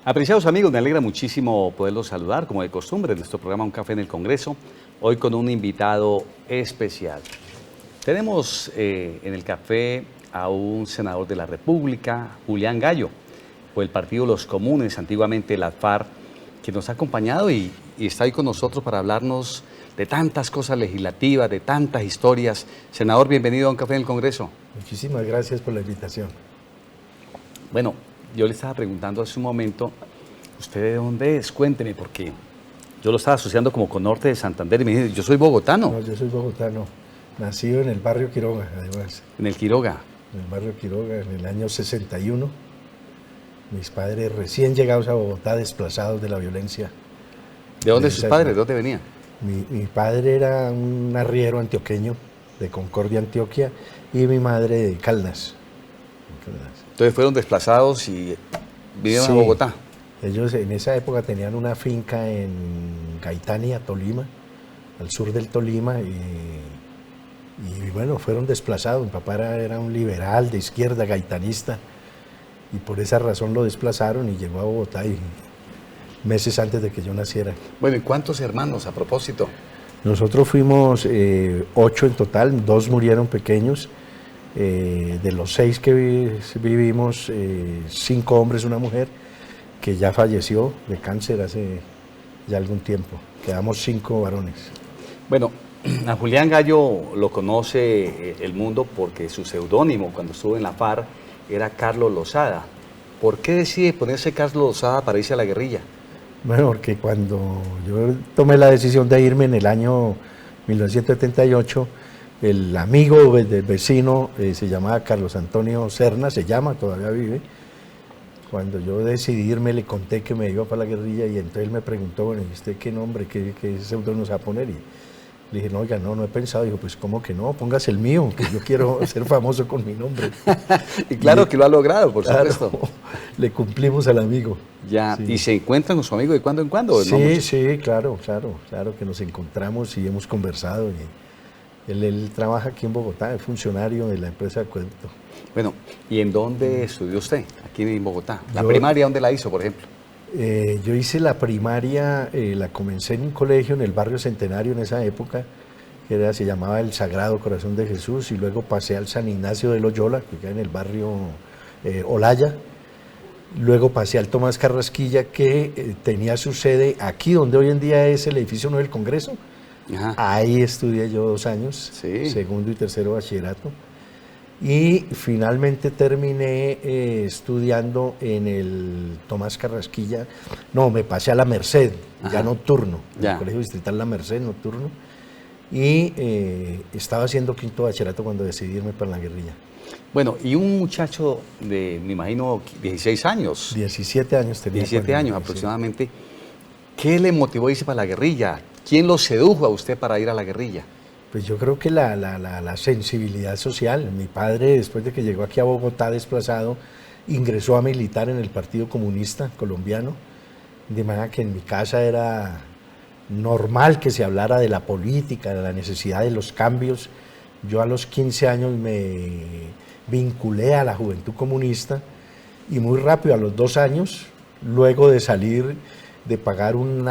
Apreciados amigos, me alegra muchísimo poderlos saludar, como de costumbre, en nuestro programa Un Café en el Congreso, hoy con un invitado especial. Tenemos en el café a un senador de la República, Julián Gallo, por el Partido Los Comunes, antiguamente la FARC, que nos ha acompañado y está hoy con nosotros para hablarnos de tantas cosas legislativas, de tantas historias. Senador, bienvenido a Un Café en el Congreso. Muchísimas gracias por la invitación. Bueno, yo le estaba preguntando hace un momento, ¿usted de dónde es? Cuénteme, porque yo lo estaba asociando como con Norte de Santander y me dice, yo soy bogotano. No, yo soy bogotano, nacido en el barrio Quiroga, además. En el Quiroga. En el barrio Quiroga, en el año 61. Mis padres recién llegados a Bogotá, desplazados de la violencia. ¿De dónde sus padres? ¿De dónde venían? Mi padre era un arriero antioqueño, de Concordia, Antioquia, y mi madre de Caldas. Entonces fueron desplazados y vinieron a Bogotá. Ellos en esa época tenían una finca en Gaitania, Tolima, al sur del Tolima, y bueno, fueron desplazados. Mi papá era un liberal de izquierda, gaitanista, y por esa razón lo desplazaron y llegó a Bogotá meses antes de que yo naciera. Bueno, ¿y cuántos hermanos a propósito? Nosotros fuimos 8 en total, 2 murieron pequeños. De los 6 que vivimos, 5 hombres, una mujer, que ya falleció de cáncer hace ya algún tiempo. Quedamos 5 varones. Bueno, a Julián Gallo lo conoce el mundo porque su seudónimo cuando estuvo en la FARC era Carlos Lozada. ¿Por qué decide ponerse Carlos Lozada para irse a la guerrilla? Bueno, porque cuando yo tomé la decisión de irme en el año 1978, el amigo del vecino se llamaba Carlos Antonio Serna, todavía vive. Cuando yo decidí irme, le conté que me iba para la guerrilla y entonces él me preguntó, bueno, ¿y usted qué nombre, qué seudónimo nos va a poner? Y le dije, no, oiga, no he pensado. Dijo, pues, ¿cómo que no? Póngase el mío, que yo quiero ser famoso con mi nombre. Y claro que lo ha logrado, por supuesto. Le cumplimos al amigo. Ya, sí. ¿Y se encuentran con su amigo de cuando en cuando? Sí, sí, claro que nos encontramos y hemos conversado. Él trabaja aquí en Bogotá, es funcionario de la empresa Acueducto. Bueno, ¿y en dónde estudió usted? Aquí en Bogotá. ¿La primaria dónde la hizo, por ejemplo? Yo hice la primaria, la comencé en un colegio en el barrio Centenario en esa época, que se llamaba el Sagrado Corazón de Jesús, y luego pasé al San Ignacio de Loyola, que queda en el barrio Olaya. Luego pasé al Tomás Carrasquilla, que tenía su sede aquí, donde hoy en día es el edificio 9 del Congreso. Ajá. Ahí estudié yo 2 años, segundo y tercero bachillerato. Y finalmente terminé estudiando en el Tomás Carrasquilla. No, me pasé a La Merced, ya nocturno, en el Colegio Distrital La Merced, nocturno. Y estaba haciendo quinto bachillerato cuando decidí irme para la guerrilla. Bueno, y un muchacho de, me imagino, 16 años. 17 años tenía. 17 años aproximadamente. ¿Qué le motivó a irse para la guerrilla? ¿Quién lo sedujo a usted para ir a la guerrilla? Pues yo creo que la sensibilidad social. Mi padre, después de que llegó aquí a Bogotá desplazado, ingresó a militar en el Partido Comunista Colombiano, de manera que en mi casa era normal que se hablara de la política, de la necesidad de los cambios. Yo a los 15 años me vinculé a la Juventud Comunista y muy rápido, a los 2 años, luego de salir, de pagar un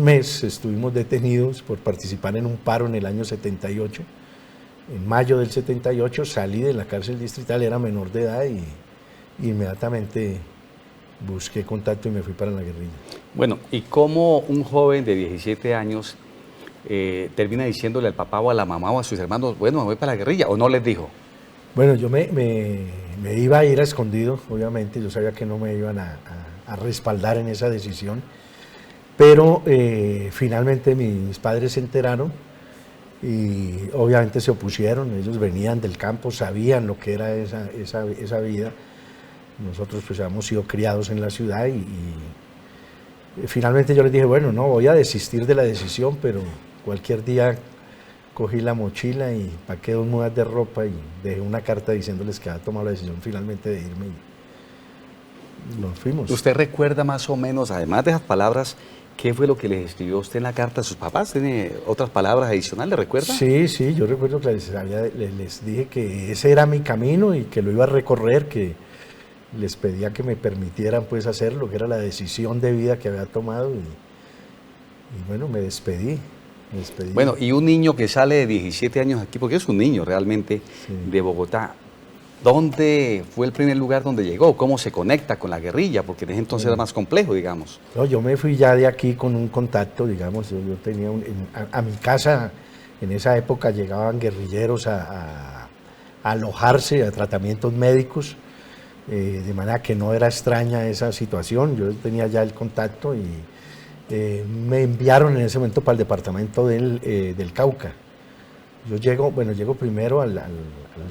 mes estuvimos detenidos por participar en un paro en el año 78. En mayo del 78 salí de la cárcel distrital, era menor de edad y inmediatamente busqué contacto y me fui para la guerrilla. Bueno, ¿y cómo un joven de 17 años termina diciéndole al papá o a la mamá o a sus hermanos, bueno, me voy para la guerrilla, o no les dijo? Bueno, yo me iba a ir a escondido, obviamente, yo sabía que no me iban a respaldar en esa decisión, pero finalmente mis padres se enteraron y obviamente se opusieron. Ellos venían del campo, sabían lo que era esa vida. Nosotros pues habíamos sido criados en la ciudad y finalmente yo les dije, bueno, no, voy a desistir de la decisión, pero cualquier día cogí la mochila y paqué 2 mudas de ropa y dejé una carta diciéndoles que había tomado la decisión finalmente de irme y nos fuimos. ¿Usted recuerda más o menos, además de esas palabras, qué fue lo que les escribió usted en la carta a sus papás? ¿Tiene otras palabras adicionales, recuerda? Sí, yo recuerdo que les dije que ese era mi camino y que lo iba a recorrer, que les pedía que me permitieran pues hacerlo, que era la decisión de vida que había tomado y bueno, me despedí. Bueno, y un niño que sale de 17 años aquí, porque es un niño realmente, Sí. de Bogotá, ¿dónde fue el primer lugar donde llegó? ¿Cómo se conecta con la guerrilla? Porque en ese entonces era más complejo, digamos. No, yo me fui ya de aquí con un contacto, digamos, yo tenía a mi casa, en esa época llegaban guerrilleros a alojarse, a tratamientos médicos, de manera que no era extraña esa situación, yo tenía ya el contacto y me enviaron en ese momento para el departamento del Cauca. Yo llego primero al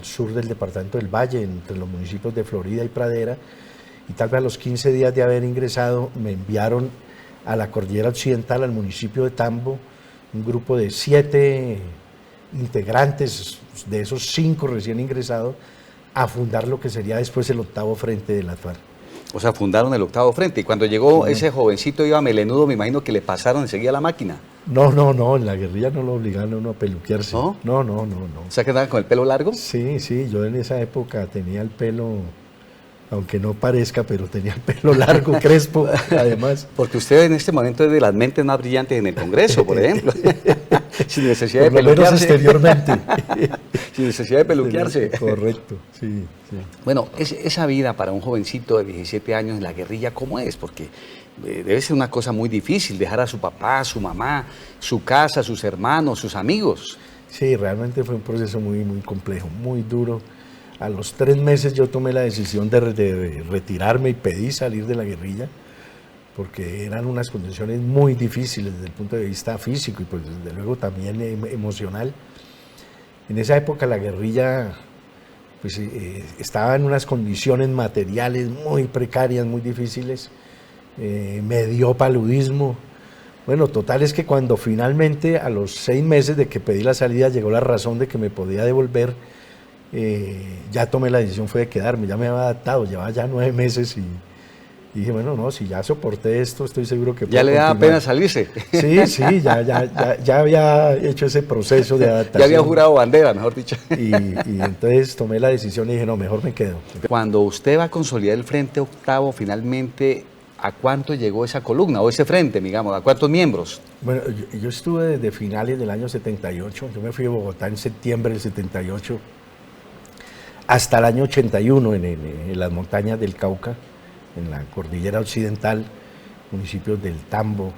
sur del departamento del Valle, entre los municipios de Florida y Pradera, y tal vez a los 15 días de haber ingresado me enviaron a la cordillera occidental, al municipio de Tambo, un grupo de 7 integrantes, de esos 5 recién ingresados, a fundar lo que sería después el 8º Frente de las FARC. O sea, fundaron el 8º Frente. Y cuando llegó ese jovencito iba melenudo, me imagino que le pasaron enseguida la máquina. No, en la guerrilla no lo obligaron a uno a peluquearse. ¿No? No. O sea, que andaba con el pelo largo. Sí, yo en esa época tenía el pelo, aunque no parezca, pero tenía el pelo largo, crespo, además. Porque usted en este momento es de las mentes más brillantes en el Congreso, por ejemplo. Sin necesidad de Por lo menos peluquearse. exteriormente. Sin necesidad de peluquearse. Correcto, sí. Bueno, esa vida para un jovencito de 17 años en la guerrilla, ¿cómo es? Porque debe ser una cosa muy difícil dejar a su papá, a su mamá, su casa, sus hermanos, sus amigos. Sí, realmente fue un proceso muy complejo, muy duro. A los 3 meses yo tomé la decisión de retirarme y pedí salir de la guerrilla, porque eran unas condiciones muy difíciles desde el punto de vista físico y pues desde luego también emocional. En esa época la guerrilla pues, estaba en unas condiciones materiales muy precarias, muy difíciles, me dio paludismo. Bueno, total es que cuando finalmente a los 6 meses de que pedí la salida llegó la razón de que me podía devolver, ya tomé la decisión, fue de quedarme, ya me había adaptado, llevaba ya 9 meses y dije, bueno, no, si ya soporté esto, estoy seguro que puedo Ya le daba continuar. pena salirse. Sí, ya había hecho ese proceso de adaptación. Ya había jurado bandera, mejor dicho. Y entonces tomé la decisión y dije, no, mejor me quedo. Cuando usted va a consolidar el Frente Octavo, finalmente, ¿a cuánto llegó esa columna o ese frente, digamos? ¿A cuántos miembros? Bueno, yo estuve desde finales del año 78, yo me fui a Bogotá en septiembre del 78, hasta el año 81 en las montañas del Cauca, en la cordillera occidental, municipios del Tambo,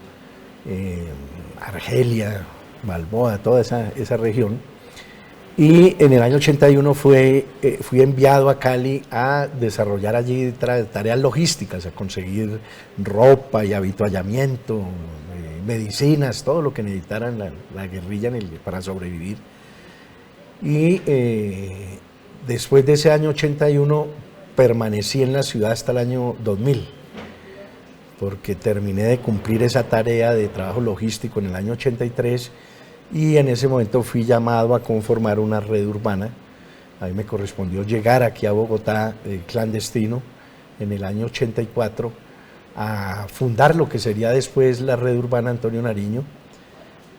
Argelia, Balboa, toda esa región. Y en el año 81 fui enviado a Cali a desarrollar allí tareas logísticas, a conseguir ropa y avituallamiento, medicinas, todo lo que necesitaran la guerrilla para sobrevivir. Y después de ese año 81 permanecí en la ciudad hasta el año 2000, porque terminé de cumplir esa tarea de trabajo logístico en el año 83 y en ese momento fui llamado a conformar una red urbana. A mí me correspondió llegar aquí a Bogotá clandestino en el año 84 a fundar lo que sería después la red urbana Antonio Nariño,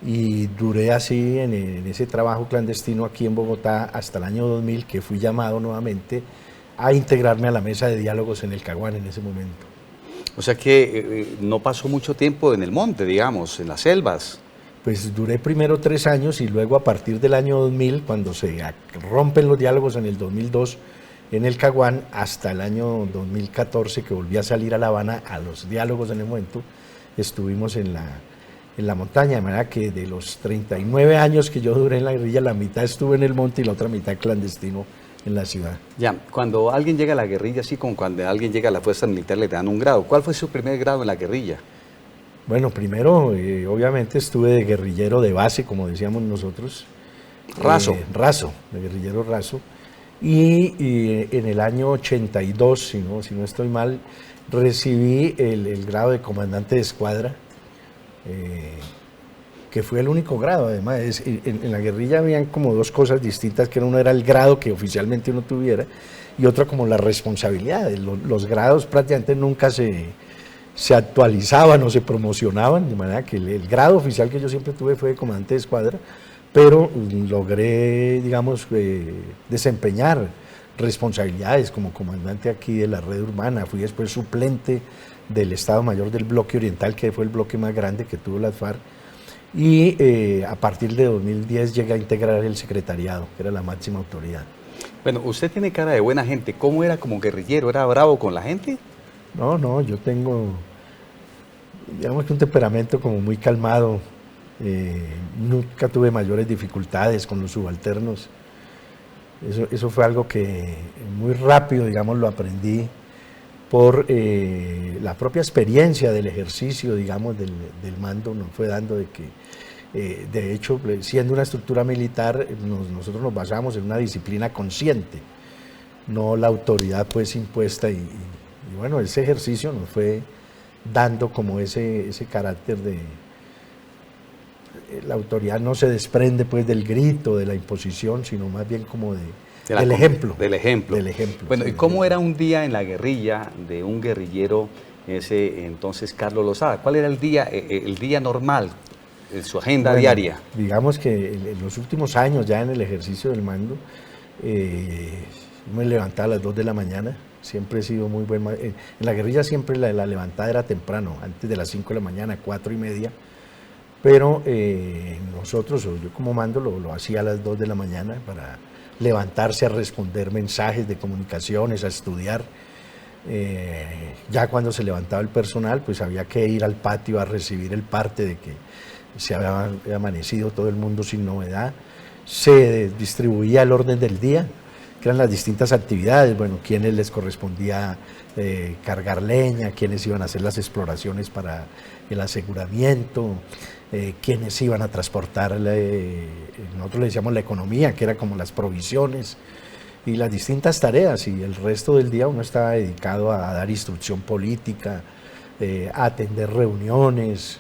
y duré así en ese trabajo clandestino aquí en Bogotá hasta el año 2000, que fui llamado nuevamente a integrarme a la mesa de diálogos en el Caguán en ese momento. O sea que no pasó mucho tiempo en el monte, digamos, en las selvas. Pues duré primero 3 años y luego a partir del año 2000, cuando se rompen los diálogos en el 2002 en el Caguán, hasta el año 2014 que volví a salir a La Habana a los diálogos en el momento, estuvimos en la montaña, de manera que de los 39 años que yo duré en la guerrilla, la mitad estuve en el monte y la otra mitad clandestino en la ciudad. Ya, cuando alguien llega a la guerrilla, así como cuando alguien llega a la fuerza militar, le dan un grado. ¿Cuál fue su primer grado en la guerrilla? Bueno, primero, obviamente estuve de guerrillero de base, como decíamos nosotros. Raso. De guerrillero raso. Y en el año 82, si no estoy mal, recibí el grado de comandante de escuadra, que fue el único grado. Además, en la guerrilla habían como 2 cosas distintas, que uno era el grado que oficialmente uno tuviera y otra como la responsabilidad. Los grados prácticamente nunca se actualizaban o se promocionaban, de manera que el grado oficial que yo siempre tuve fue de comandante de escuadra, pero logré, digamos, desempeñar responsabilidades como comandante aquí de la red urbana, fui después suplente del Estado Mayor del Bloque Oriental, que fue el bloque más grande que tuvo las FARC, y a partir de 2010 llegué a integrar el secretariado, que era la máxima autoridad. Bueno, usted tiene cara de buena gente. ¿Cómo era como guerrillero? ¿Era bravo con la gente? No, yo tengo, digamos que un temperamento como muy calmado. Nunca tuve mayores dificultades con los subalternos. Eso fue algo que muy rápido, digamos, lo aprendí por la propia experiencia del ejercicio, digamos, del mando, nos fue dando de que, de hecho, siendo una estructura militar, nosotros nos basamos en una disciplina consciente, no la autoridad pues impuesta y bueno, ese ejercicio nos fue dando como ese carácter de... La autoridad no se desprende pues del grito, de la imposición, sino más bien como del ejemplo. Del ejemplo. Del ejemplo. Bueno, Sí, ¿y cómo era un día en la guerrilla de un guerrillero, ese entonces Carlos Lozada? ¿Cuál era el día normal, su agenda diaria? Digamos que en los últimos años, ya en el ejercicio del mando, me levantaba a las 2 de la mañana. Siempre he sido muy buen... En la guerrilla siempre la levantada era temprano, antes de las 5 de la mañana, 4:30. Pero nosotros, o yo como mando, lo hacía a las 2 de la mañana para levantarse a responder mensajes de comunicaciones, a estudiar. Ya cuando se levantaba el personal, pues había que ir al patio a recibir el parte de que se había amanecido todo el mundo sin novedad. Se distribuía el orden del día, que eran las distintas actividades, bueno, quiénes les correspondía cargar leña, quiénes iban a hacer las exploraciones para el aseguramiento, quiénes iban a transportar, nosotros le decíamos la economía, que era como las provisiones, y las distintas tareas, y el resto del día uno estaba dedicado a dar instrucción política, a atender reuniones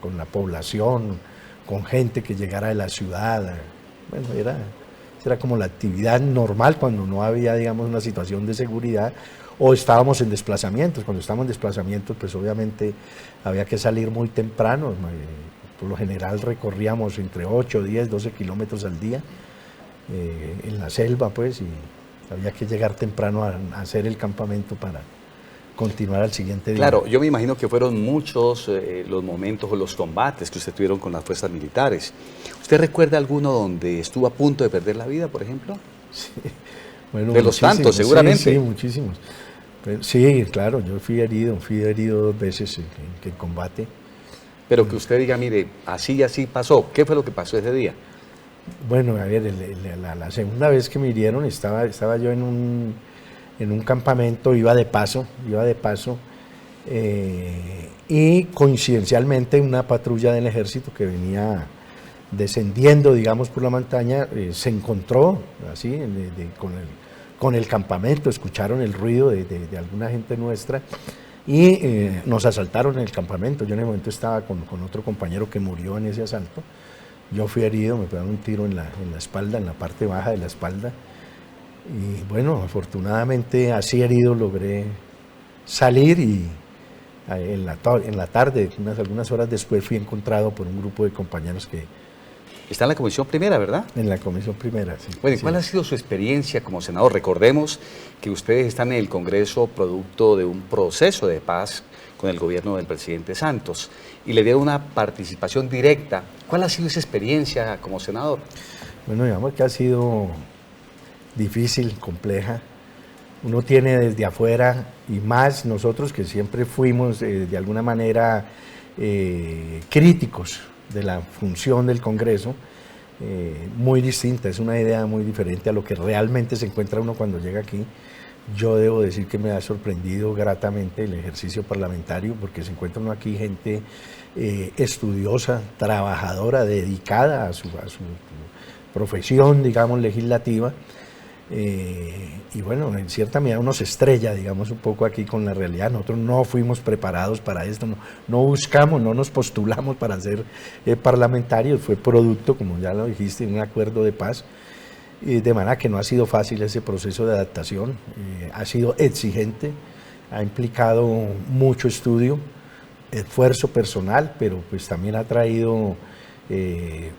con la población, con gente que llegara de la ciudad. Bueno, era como la actividad normal cuando no había, digamos, una situación de seguridad o estábamos en desplazamientos. Cuando estábamos en desplazamientos, pues obviamente había que salir muy temprano. Por lo general recorríamos entre 8, 10, 12 kilómetros al día en la selva, pues, y había que llegar temprano a hacer el campamento para continuar al siguiente día. Claro, yo me imagino que fueron muchos los momentos o los combates que usted tuvieron con las fuerzas militares. ¿Usted recuerda alguno donde estuvo a punto de perder la vida, por ejemplo? Sí. Bueno, de los tantos, seguramente. Sí, muchísimos. Pero, sí, claro, yo fui herido 2 veces en combate. Pero que usted diga, mire, así y así pasó. ¿Qué fue lo que pasó ese día? Bueno, a ver, la segunda vez que me hirieron estaba yo en un campamento, iba de paso, y coincidencialmente una patrulla del ejército que venía descendiendo, digamos, por la montaña, se encontró así con el campamento, escucharon el ruido de alguna gente nuestra y nos asaltaron en el campamento. Yo en el momento estaba con otro compañero que murió en ese asalto. Yo fui herido, me pegaron un tiro en la espalda, en la parte baja de la espalda. Y bueno, afortunadamente así herido logré salir y en la tarde, algunas horas después, fui encontrado por un grupo de compañeros que... Está en la Comisión Primera, ¿verdad? En la Comisión Primera, sí. Bueno, ¿cuál ha sido su experiencia como senador? Recordemos que ustedes están en el Congreso producto de un proceso de paz con el gobierno del presidente Santos y le dieron una participación directa. ¿Cuál ha sido esa experiencia como senador? Bueno, digamos que ha sido difícil, compleja. Uno tiene desde afuera, y más nosotros que siempre fuimos de alguna manera críticos de la función del Congreso, muy distinta, es una idea muy diferente a lo que realmente se encuentra uno cuando llega aquí. Yo debo decir que me ha sorprendido gratamente el ejercicio parlamentario, porque se encuentra uno aquí gente estudiosa, trabajadora, dedicada a su profesión, digamos, legislativa. Y bueno, en cierta medida uno se estrella, digamos, un poco aquí con la realidad. Nosotros no fuimos preparados para esto, no buscamos, no nos postulamos para ser parlamentarios, fue producto, como ya lo dijiste, de un acuerdo de paz, de manera que no ha sido fácil ese proceso de adaptación, ha sido exigente, ha implicado mucho estudio, esfuerzo personal, pero pues también ha traído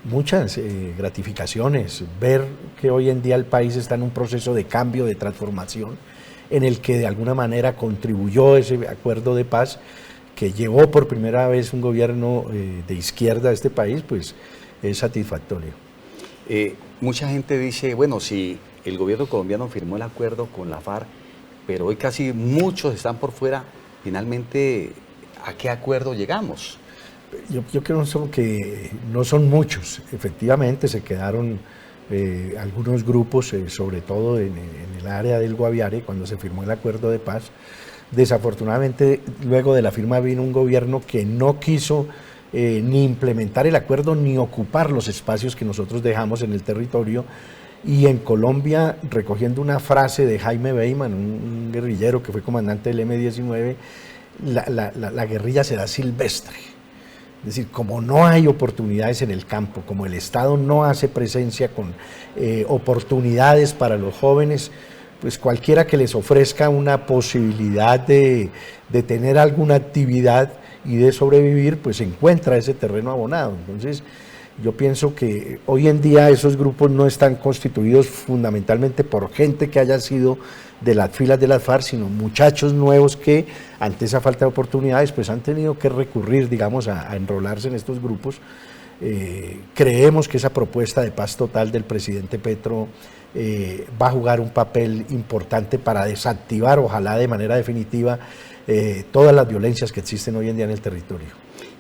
muchas gratificaciones, ver que hoy en día el país está en un proceso de cambio, de transformación, en el que de alguna manera contribuyó ese acuerdo de paz que llevó por primera vez un gobierno de izquierda a este país, pues es satisfactorio. Mucha gente dice, bueno, si el gobierno colombiano firmó el acuerdo con la FARC, pero hoy casi muchos están por fuera, finalmente, ¿a qué acuerdo llegamos? Yo creo que no son muchos, efectivamente se quedaron algunos grupos, sobre todo en el área del Guaviare, cuando se firmó el acuerdo de paz. Desafortunadamente, luego de la firma vino un gobierno que no quiso ni implementar el acuerdo ni ocupar los espacios que nosotros dejamos en el territorio. Y en Colombia, recogiendo una frase de Jaime Beyman, un guerrillero que fue comandante del M-19, la guerrilla será silvestre. Es decir, como no hay oportunidades en el campo, como el Estado no hace presencia con oportunidades para los jóvenes, pues cualquiera que les ofrezca una posibilidad de tener alguna actividad y de sobrevivir, pues encuentra ese terreno abonado. Entonces, yo pienso que hoy en día esos grupos no están constituidos fundamentalmente por gente que haya sido de las filas de las FARC, sino muchachos nuevos que ante esa falta de oportunidades pues han tenido que recurrir, digamos, a enrolarse en estos grupos. Creemos que esa propuesta de paz total del presidente Petro va a jugar un papel importante para desactivar, ojalá de manera definitiva, todas las violencias que existen hoy en día en el territorio.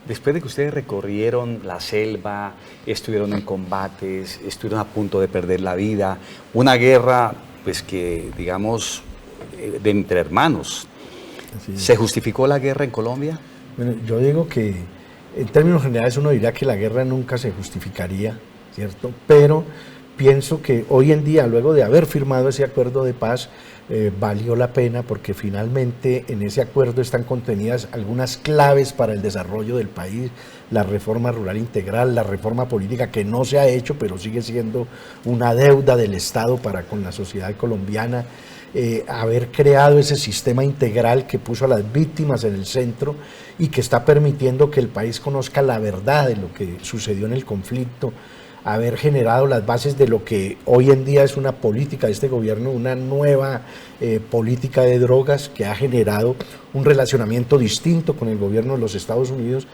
Después de que ustedes recorrieron la selva, estuvieron en combates, estuvieron a punto de perder la vida, una guerra, pues que, digamos, de entre hermanos, ¿se justificó la guerra en Colombia? Bueno, yo digo que en términos generales uno diría que la guerra nunca se justificaría, ¿cierto? Pero pienso que hoy en día, luego de haber firmado ese acuerdo de paz, valió la pena porque finalmente en ese acuerdo están contenidas algunas claves para el desarrollo del país, la reforma rural integral, la reforma política que no se ha hecho pero sigue siendo una deuda del Estado para con la sociedad colombiana, haber creado ese sistema integral que puso a las víctimas en el centro y que está permitiendo que el país conozca la verdad de lo que sucedió en el conflicto, haber generado las bases de lo que hoy en día es una política de este gobierno, una nueva política de drogas que ha generado un relacionamiento distinto con el gobierno de los Estados Unidos,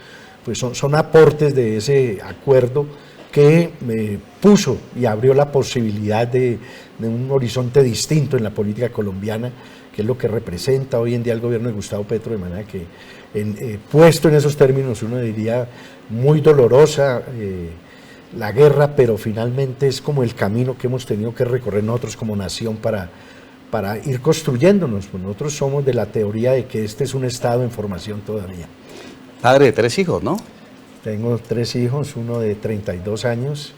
pues son aportes de ese acuerdo que puso y abrió la posibilidad de un horizonte distinto en la política colombiana, que es lo que representa hoy en día el gobierno de Gustavo Petro, de manera que puesto en esos términos uno diría muy dolorosa, la guerra, pero finalmente es como el camino que hemos tenido que recorrer nosotros como nación para ir construyéndonos. Pues nosotros somos de la teoría de que este es un estado en formación todavía. Padre de 3 hijos, ¿no? Tengo 3 hijos, uno de 32 años,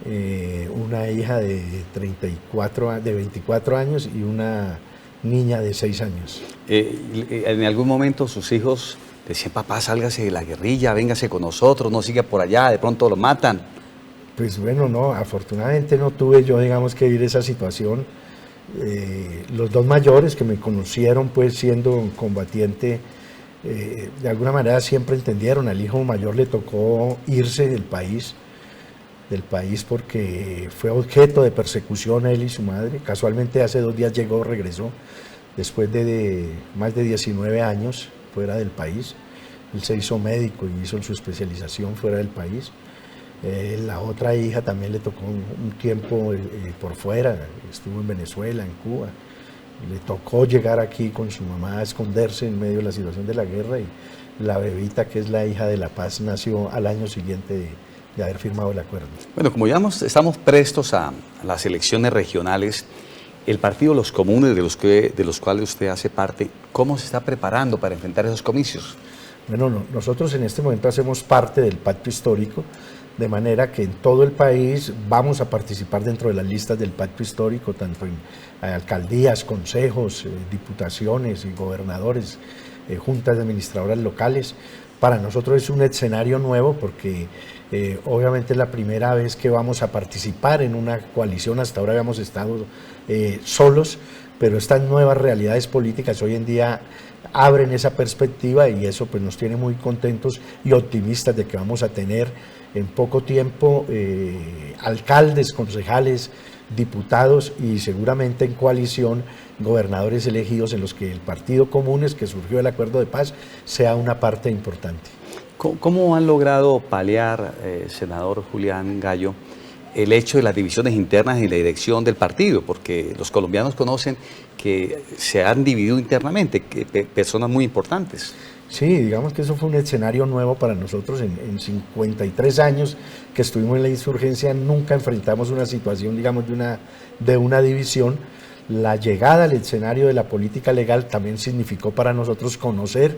una hija de 24 años y una niña de 6 años. En algún momento sus hijos decían, papá, sálgase de la guerrilla, véngase con nosotros, no siga por allá, de pronto lo matan. Pues bueno, no, afortunadamente no tuve yo, digamos, que vivir esa situación. Los 2 mayores que me conocieron, pues siendo combatiente, de alguna manera siempre entendieron. Al hijo mayor le tocó irse del país porque fue objeto de persecución a él y su madre. Casualmente hace 2 días regresó, después de más de 19 años fuera del país. Él se hizo médico y hizo su especialización fuera del país. La otra hija también le tocó un tiempo por fuera, estuvo en Venezuela, en Cuba. Le tocó llegar aquí con su mamá a esconderse en medio de la situación de la guerra, y la bebita, que es la hija de La Paz, nació al año siguiente de haber firmado el acuerdo. Bueno, como ya estamos prestos a las elecciones regionales, el Partido de los Comunes, de los cuales usted hace parte, ¿cómo se está preparando para enfrentar esos comicios? Bueno, nosotros en este momento hacemos parte del pacto histórico, de manera que en todo el país vamos a participar dentro de las listas del pacto histórico, tanto en alcaldías, consejos, diputaciones y gobernadores, juntas de administradoras locales. Para nosotros es un escenario nuevo porque obviamente es la primera vez que vamos a participar en una coalición. Hasta ahora habíamos estado solos, pero estas nuevas realidades políticas hoy en día abren esa perspectiva, y eso pues nos tiene muy contentos y optimistas de que vamos a tener en poco tiempo alcaldes, concejales, diputados y seguramente en coalición gobernadores elegidos en los que el Partido Comunes, que surgió del acuerdo de paz, sea una parte importante. ¿Cómo han logrado paliar, senador Julián Gallo, el hecho de las divisiones internas y la dirección del partido? Porque los colombianos conocen que se han dividido internamente, que personas muy importantes. Sí, digamos que eso fue un escenario nuevo para nosotros. En 53 años que estuvimos en la insurgencia nunca enfrentamos una situación, digamos, de una división. La llegada al escenario de la política legal también significó para nosotros conocer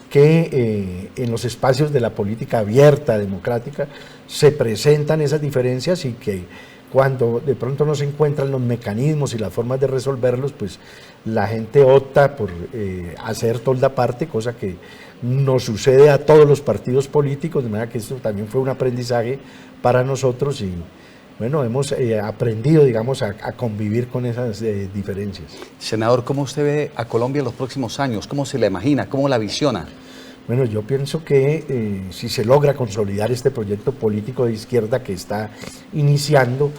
que en los espacios de la política abierta, democrática, se presentan esas diferencias y que cuando de pronto no se encuentran los mecanismos y las formas de resolverlos, pues la gente opta por hacer tolda parte, cosa que nos sucede a todos los partidos políticos, de manera que esto también fue un aprendizaje para nosotros y bueno, hemos aprendido, digamos, a convivir con esas diferencias. Senador, ¿cómo usted ve a Colombia en los próximos años? ¿Cómo se la imagina? ¿Cómo la visiona? Bueno, yo pienso que si se logra consolidar este proyecto político de izquierda que está iniciando,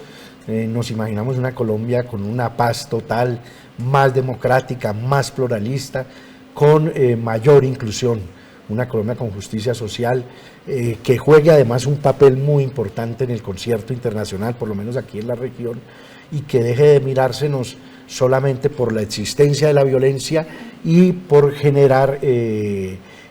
nos imaginamos una Colombia con una paz total, más democrática, más pluralista, con mayor inclusión, una Colombia con justicia social, que juegue además un papel muy importante en el concierto internacional, por lo menos aquí en la región, y que deje de mirársenos solamente por la existencia de la violencia y por generar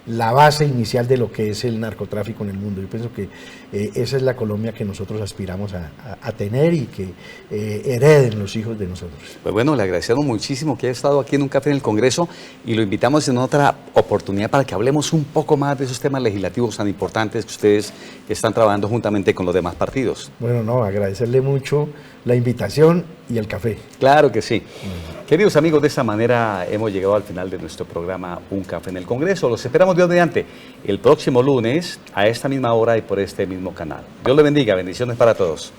la base inicial de lo que es el narcotráfico en el mundo. Yo pienso que esa es la Colombia que nosotros aspiramos a tener y que hereden los hijos de nosotros. Pues bueno, le agradecemos muchísimo que haya estado aquí en un café en el Congreso y lo invitamos en otra oportunidad para que hablemos un poco más de esos temas legislativos tan importantes que ustedes están trabajando juntamente con los demás partidos. Bueno, no, agradecerle mucho la invitación y el café. Claro que sí. Queridos amigos, de esta manera hemos llegado al final de nuestro programa Un Café en el Congreso. Los esperamos Dios mediante el próximo lunes a esta misma hora y por este mismo canal. Dios le bendiga, bendiciones para todos.